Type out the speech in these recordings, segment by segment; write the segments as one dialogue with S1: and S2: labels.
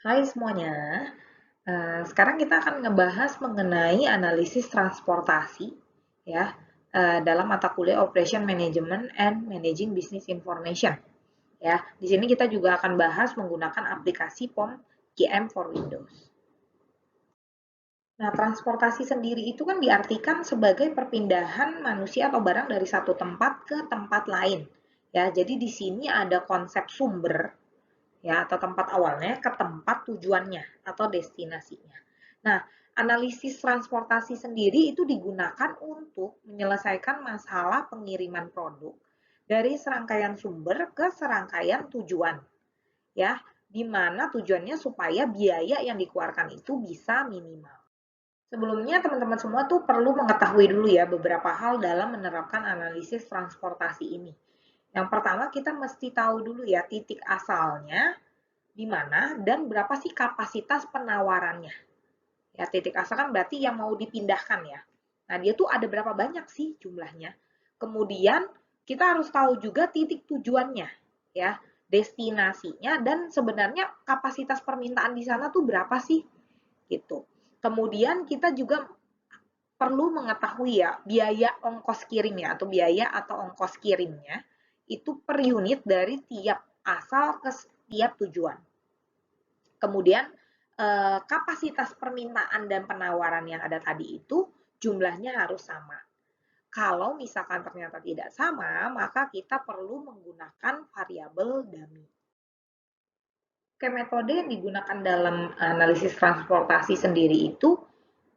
S1: Hai semuanya, sekarang kita akan ngebahas mengenai analisis transportasi ya dalam mata kuliah Operation Management and Managing Business Information ya. Di sini kita juga akan bahas menggunakan aplikasi POM GM for Windows. Nah, transportasi sendiri itu kan diartikan sebagai perpindahan manusia atau barang dari satu tempat ke tempat lain. Ya, jadi di sini ada konsep sumber ya atau tempat awalnya ke tempat tujuannya atau destinasinya. Nah, analisis transportasi sendiri itu digunakan untuk menyelesaikan masalah pengiriman produk dari serangkaian sumber ke serangkaian tujuan ya, di mana tujuannya supaya biaya yang dikeluarkan itu bisa minimal. Sebelumnya teman-teman semua tuh perlu mengetahui dulu ya beberapa hal dalam menerapkan analisis transportasi ini. Yang pertama kita mesti tahu dulu ya titik asalnya di mana dan berapa sih kapasitas penawarannya. Ya, titik asal kan berarti yang mau dipindahkan ya. Nah, dia tuh ada berapa banyak sih jumlahnya. Kemudian kita harus tahu juga titik tujuannya ya, destinasinya dan sebenarnya kapasitas permintaan di sana tuh berapa sih gitu. Kemudian kita juga perlu mengetahui ya biaya ongkos kirimnya atau biaya atau ongkos kirimnya itu per unit dari tiap asal ke setiap tujuan. Kemudian kapasitas permintaan dan penawaran yang ada tadi itu jumlahnya harus sama. Kalau misalkan ternyata tidak sama, maka kita perlu menggunakan variabel dummy. Oke, metode yang digunakan dalam analisis transportasi sendiri itu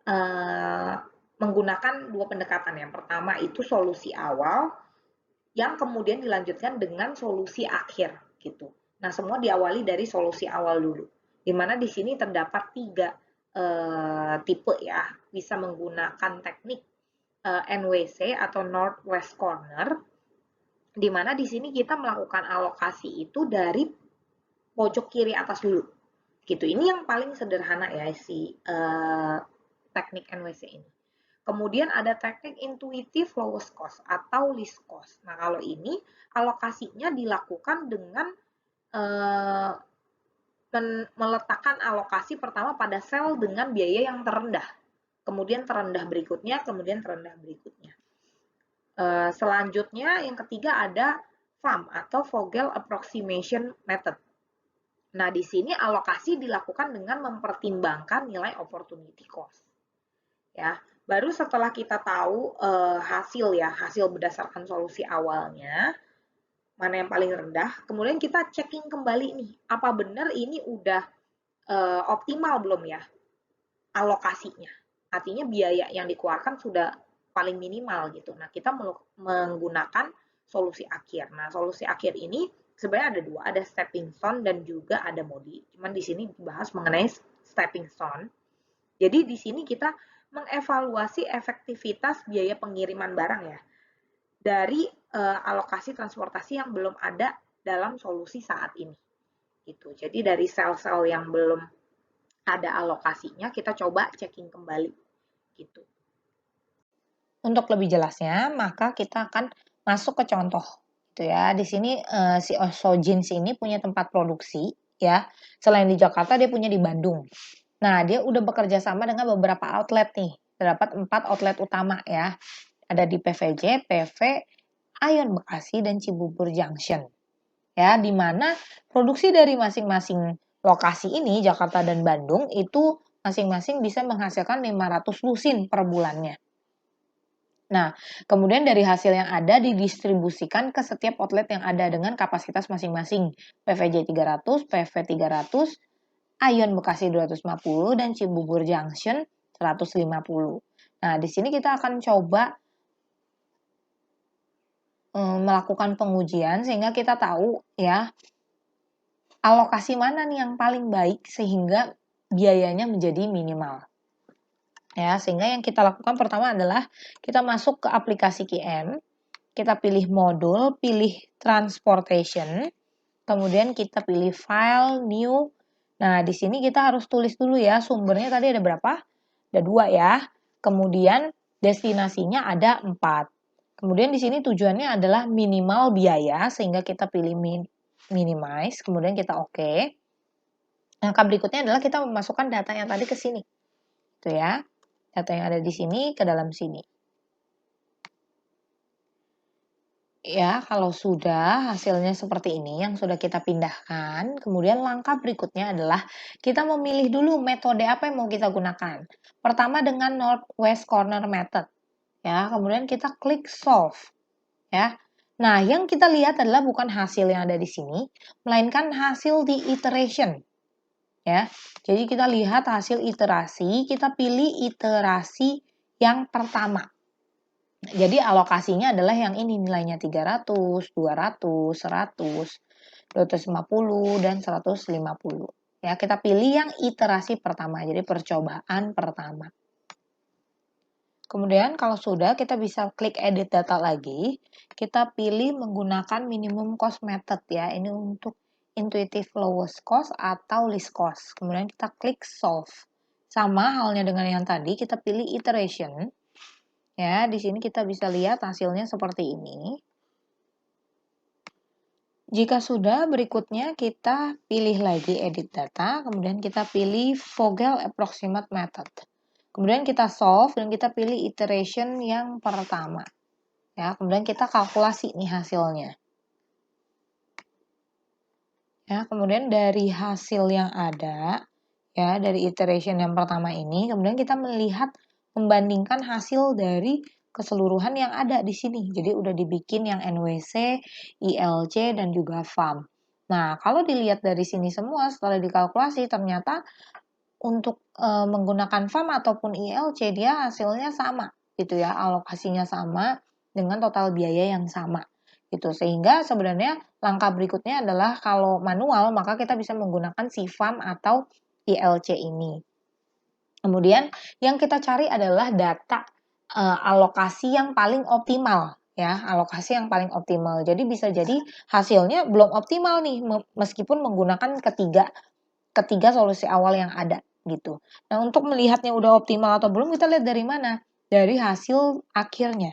S1: eh, menggunakan dua pendekatan. Yang pertama itu solusi awal, yang kemudian dilanjutkan dengan solusi akhir gitu. Nah, semua diawali dari solusi awal dulu. Di mana di sini terdapat tiga tipe ya, bisa menggunakan teknik NWC atau Northwest Corner, di mana di sini kita melakukan alokasi itu dari pojok kiri atas dulu. Gitu. Ini yang paling sederhana ya si teknik NWC ini. Kemudian ada teknik intuitif lowest cost atau least cost. Nah, kalau ini alokasinya dilakukan dengan eh, meletakkan alokasi pertama pada sel dengan biaya yang terendah. Kemudian terendah berikutnya, kemudian terendah berikutnya. Selanjutnya yang ketiga ada FAM atau Vogel Approximation Method. Nah, di sini alokasi dilakukan dengan mempertimbangkan nilai opportunity cost. Ya, baru setelah kita tahu hasil ya, hasil berdasarkan solusi awalnya, mana yang paling rendah, kemudian kita checking kembali nih, apa benar ini udah optimal belum ya alokasinya. Artinya biaya yang dikeluarkan sudah paling minimal gitu. Nah, kita menggunakan solusi akhir. Nah, solusi akhir ini sebenarnya ada dua, ada stepping stone dan juga ada modi. Cuman di sini dibahas mengenai stepping stone. Jadi di sini kita mengevaluasi efektivitas biaya pengiriman barang ya dari alokasi transportasi yang belum ada dalam solusi saat ini. Gitu. Jadi dari sel-sel yang belum ada alokasinya kita coba checking kembali gitu.
S2: Untuk lebih jelasnya, maka kita akan masuk ke contoh gitu ya. Di sini si Oso Jeans ini punya tempat produksi ya. Selain di Jakarta dia punya di Bandung. Nah, dia udah bekerja sama dengan beberapa outlet nih. Terdapat 4 outlet utama ya. Ada di PVJ, PV, Ion Bekasi dan Cibubur Junction. Ya, di mana produksi dari masing-masing lokasi ini Jakarta dan Bandung itu masing-masing bisa menghasilkan 500 lusin per bulannya. Nah, kemudian dari hasil yang ada didistribusikan ke setiap outlet yang ada dengan kapasitas masing-masing. PVJ 300, PV 300, Ion Bekasi 250, dan Cibubur Junction 150. Nah, di sini kita akan coba melakukan pengujian sehingga kita tahu ya alokasi mana nih yang paling baik sehingga biayanya menjadi minimal. Ya, sehingga yang kita lakukan pertama adalah kita masuk ke aplikasi QM, kita pilih modul, pilih transportation, kemudian kita pilih file, new. Nah, di sini kita harus tulis dulu ya, sumbernya tadi ada berapa? Ada 2 ya. Kemudian destinasinya ada 4. Kemudian di sini tujuannya adalah minimal biaya, sehingga kita pilih minimize, kemudian kita oke. Langkah berikutnya adalah kita memasukkan data yang tadi ke sini. Itu ya. Data yang ada di sini ke dalam sini. Ya, kalau sudah hasilnya seperti ini yang sudah kita pindahkan, kemudian langkah berikutnya adalah kita memilih dulu metode apa yang mau kita gunakan. Pertama dengan Northwest Corner Method. Ya, kemudian kita klik Solve. Ya. Nah, yang kita lihat adalah bukan hasil yang ada di sini, melainkan hasil di iteration. Ya. Jadi kita lihat hasil iterasi, kita pilih iterasi yang pertama. Jadi alokasinya adalah yang ini nilainya 300, 200, 100, 250, dan 150. Ya, kita pilih yang iterasi pertama, jadi percobaan pertama. Kemudian kalau sudah, kita bisa klik edit data lagi. Kita pilih menggunakan minimum cost method ya. Ini untuk intuitive lowest cost atau least cost. Kemudian kita klik solve. Sama halnya dengan yang tadi, kita pilih iteration. Ya, di sini kita bisa lihat hasilnya seperti ini. Jika sudah, berikutnya kita pilih lagi edit data, kemudian kita pilih Vogel approximate method. Kemudian kita solve dan kita pilih iteration yang pertama. Ya, kemudian kita kalkulasi nih hasilnya. Ya, kemudian dari hasil yang ada, ya, dari iteration yang pertama ini, kemudian kita melihat membandingkan hasil dari keseluruhan yang ada di sini. Jadi udah dibikin yang NWC, ILC, dan juga FAM. Nah, kalau dilihat dari sini semua setelah dikalkulasi ternyata untuk menggunakan FAM ataupun ILC dia hasilnya sama gitu ya, alokasinya sama dengan total biaya yang sama gitu. Sehingga sebenarnya langkah berikutnya adalah kalau manual maka kita bisa menggunakan si FAM atau ILC ini. Kemudian yang kita cari adalah data alokasi yang paling optimal ya, alokasi yang paling optimal. Jadi bisa jadi hasilnya belum optimal nih meskipun menggunakan ketiga solusi awal yang ada gitu. Nah, untuk melihatnya udah optimal atau belum kita lihat dari mana? Dari hasil akhirnya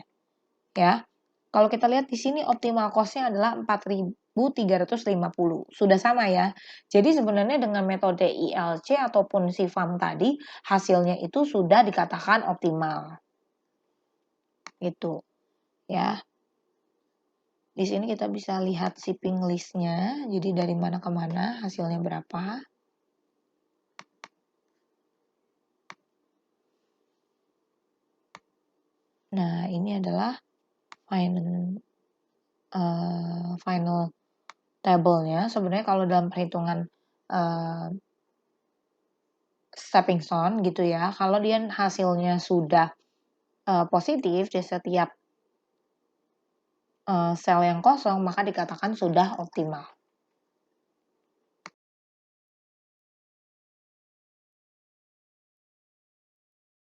S2: ya. Kalau kita lihat di sini optimal cost-nya adalah 4.350. Sudah sama ya. Jadi sebenarnya dengan metode ILC ataupun si FAM tadi, hasilnya itu sudah dikatakan optimal. Gitu. Ya. Di sini kita bisa lihat shipping list-nya. Jadi dari mana ke mana, hasilnya berapa. Nah, ini adalah final table-nya. Sebenarnya kalau dalam perhitungan stepping stone gitu ya, kalau dia hasilnya sudah positif di setiap sel yang kosong, maka dikatakan sudah optimal.